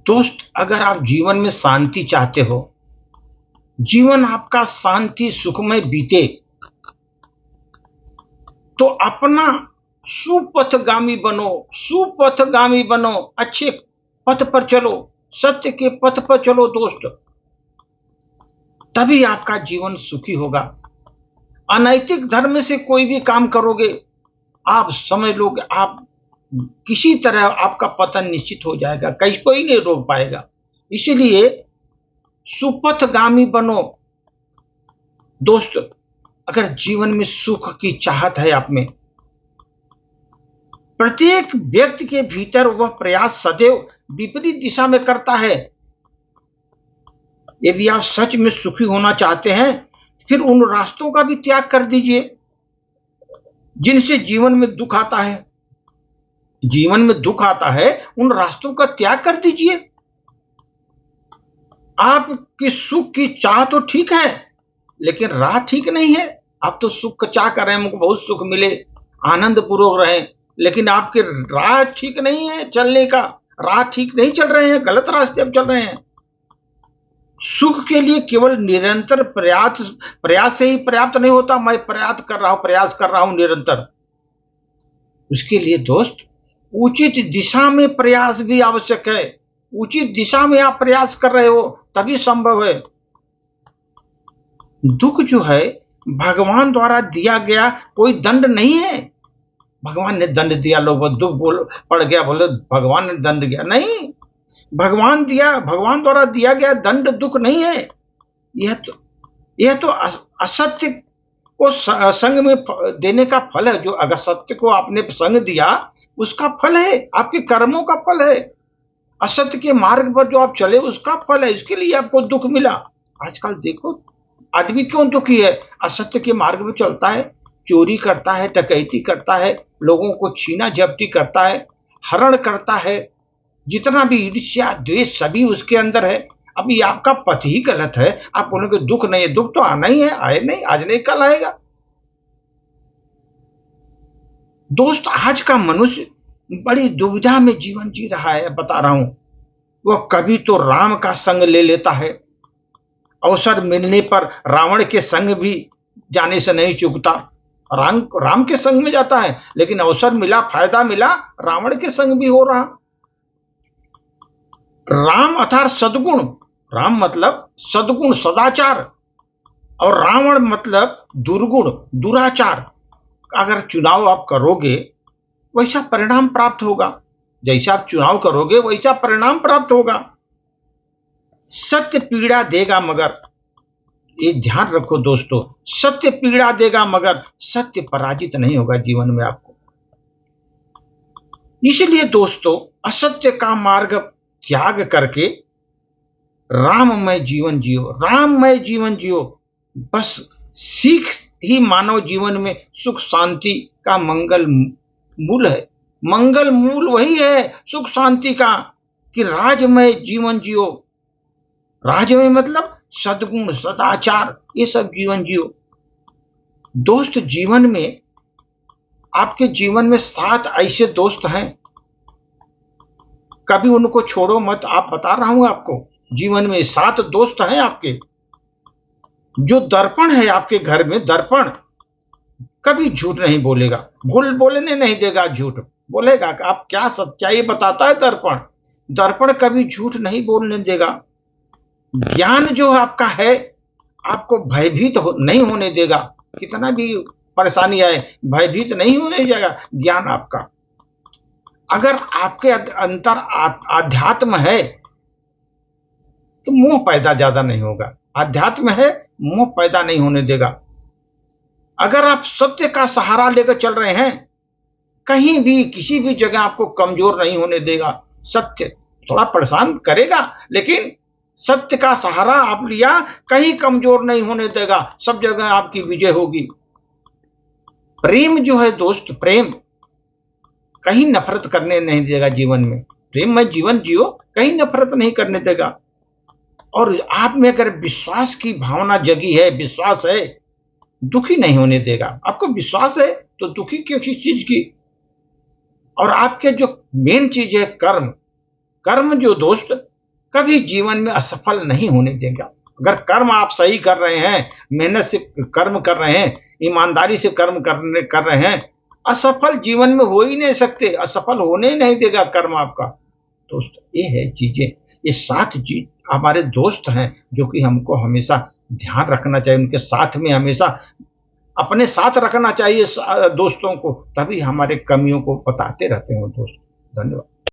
दोस्त, अगर आप जीवन में शांति चाहते हो, जीवन आपका शांति सुखमय बीते, तो अपना सुपथगामी बनो, सुपथगामी बनो, अच्छे पथ पर चलो, सत्य के पथ पर चलो दोस्त, तभी आपका जीवन सुखी होगा। अनैतिक धर्म से कोई भी काम करोगे, आप समझ लोगे आप किसी तरह आपका पतन निश्चित हो जाएगा, कहीं कोई नहीं रोक पाएगा। इसीलिए सुपथगामी बनो दोस्त। अगर जीवन में सुख की चाहत है आप में, प्रत्येक व्यक्ति के भीतर वह प्रयास सदैव विपरीत दिशा में करता है। यदि आप सच में सुखी होना चाहते हैं, फिर उन रास्तों का भी त्याग कर दीजिए जिनसे जीवन में दुख आता है। जीवन में दुख आता है, उन रास्तों का त्याग कर दीजिए। आपकी सुख की चाह तो ठीक है, लेकिन राह ठीक नहीं है। आप तो सुख का चाह कर रहे हैं, हमको बहुत सुख मिले, आनंद पूर्वक रहें, लेकिन आपके राह ठीक नहीं है चलने का, राह ठीक नहीं चल रहे हैं, गलत रास्ते अब चल रहे हैं। सुख के लिए केवल निरंतर प्रयास से ही पर्याप्त नहीं होता। मैं प्रयास कर रहा हूं निरंतर। उसके लिए दोस्त उचित दिशा में प्रयास भी आवश्यक है। उचित दिशा में आप प्रयास कर रहे हो तभी संभव है। दुख जो है भगवान द्वारा दिया गया कोई दंड नहीं है। भगवान ने दंड दिया, लोग दुख पड़ गया, बोले भगवान ने दंड दिया, नहीं। भगवान द्वारा दिया गया दंड दुख नहीं है। यह तो असत्य को संग में देने का फल है। जो अगर सत्य को आपने संग दिया, उसका फल है, आपके कर्मों का फल है। असत्य के मार्ग पर जो आप चले, उसका फल है। इसके लिए आपको दुख मिला। आजकल देखो आदमी क्यों दुखी है? असत्य के मार्ग में चलता है, चोरी करता है, डकैती करता है, लोगों को छीना झपटी करता है, हरण करता है, जितना भी ईर्ष्या द्वेष सभी उसके अंदर है। अभी आपका पथ ही गलत है। आप बोलोगे दुख नहीं है, दुख तो आना ही है, आए नहीं, आज नहीं कल आएगा। दोस्त, आज का मनुष्य बड़ी दुविधा में जीवन जी रहा है, बता रहा हूं। वह कभी तो राम का संग ले लेता है, अवसर मिलने पर रावण के संग भी जाने से नहीं चूकता। राम के संग में जाता है, लेकिन अवसर मिला, फायदा मिला, रावण के संग भी हो रहा। राम अर्थात सद्गुण, राम मतलब सद्गुण सदाचार, और रावण मतलब दुर्गुण दुराचार। अगर चुनाव आप करोगे वैसा परिणाम प्राप्त होगा। जैसा आप चुनाव करोगे वैसा परिणाम प्राप्त होगा। सत्य पीड़ा देगा, मगर ये ध्यान रखो दोस्तों, सत्य पीड़ा देगा मगर सत्य पराजित नहीं होगा जीवन में आपको। इसलिए दोस्तों, असत्य का मार्ग त्याग करके राममय जीवन जियो, राममय जीवन जियो। बस सीख ही मानव जीवन में सुख शांति का मंगल मूल है। मंगल मूल वही है सुख शांति का, कि राजमय जीवन जियो। राजमय मतलब सद्गुण सदाचार, ये सब जीवन जियो। दोस्त, जीवन में आपके जीवन में 7 ऐसे दोस्त हैं, कभी उनको छोड़ो मत। आप बता रहा हूं आपको, जीवन में 7 दोस्त हैं आपके। जो दर्पण है आपके घर में, दर्पण कभी झूठ नहीं बोलेगा, बोलने नहीं देगा, झूठ बोलेगा। आप क्या सच्चाई बताता है दर्पण? दर्पण कभी झूठ नहीं बोलने देगा। ज्ञान जो आपका है आपको भयभीत नहीं होने देगा। कितना भी परेशानी आए, भयभीत नहीं होने देगा ज्ञान आपका। अगर आपके अंतर आध्यात्म है तो मोह पैदा ज्यादा नहीं होगा। आध्यात्म है, मोह पैदा नहीं होने देगा। अगर आप सत्य का सहारा लेकर चल रहे हैं, कहीं भी किसी भी जगह आपको कमजोर नहीं होने देगा। सत्य थोड़ा परेशान करेगा, लेकिन सत्य का सहारा आप लिया, कहीं कमजोर नहीं होने देगा, सब जगह आपकी विजय होगी। प्रेम जो है दोस्त, प्रेम कहीं नफरत करने नहीं देगा जीवन में। प्रेम में जीवन जियो, कहीं नफरत नहीं करने देगा। और आप में अगर विश्वास की भावना जगी है, विश्वास है, दुखी नहीं होने देगा। आपको विश्वास है तो दुखी क्यों किस चीज की? और आपके जो मेन चीज है कर्म, कर्म जो दोस्त कभी जीवन में असफल नहीं होने देगा। अगर कर्म आप सही कर रहे हैं, मेहनत से कर्म कर रहे हैं, ईमानदारी से कर्म कर रहे हैं, असफल जीवन में हो ही नहीं सकते, असफल होने ही नहीं देगा कर्म आपका। दोस्त, ये है चीजें, ये 7 चीज हमारे दोस्त हैं जो कि हमको हमेशा ध्यान रखना चाहिए, उनके साथ में हमेशा अपने साथ रखना चाहिए दोस्तों को, तभी हमारे कमियों को बताते रहते हैं दोस्त। धन्यवाद।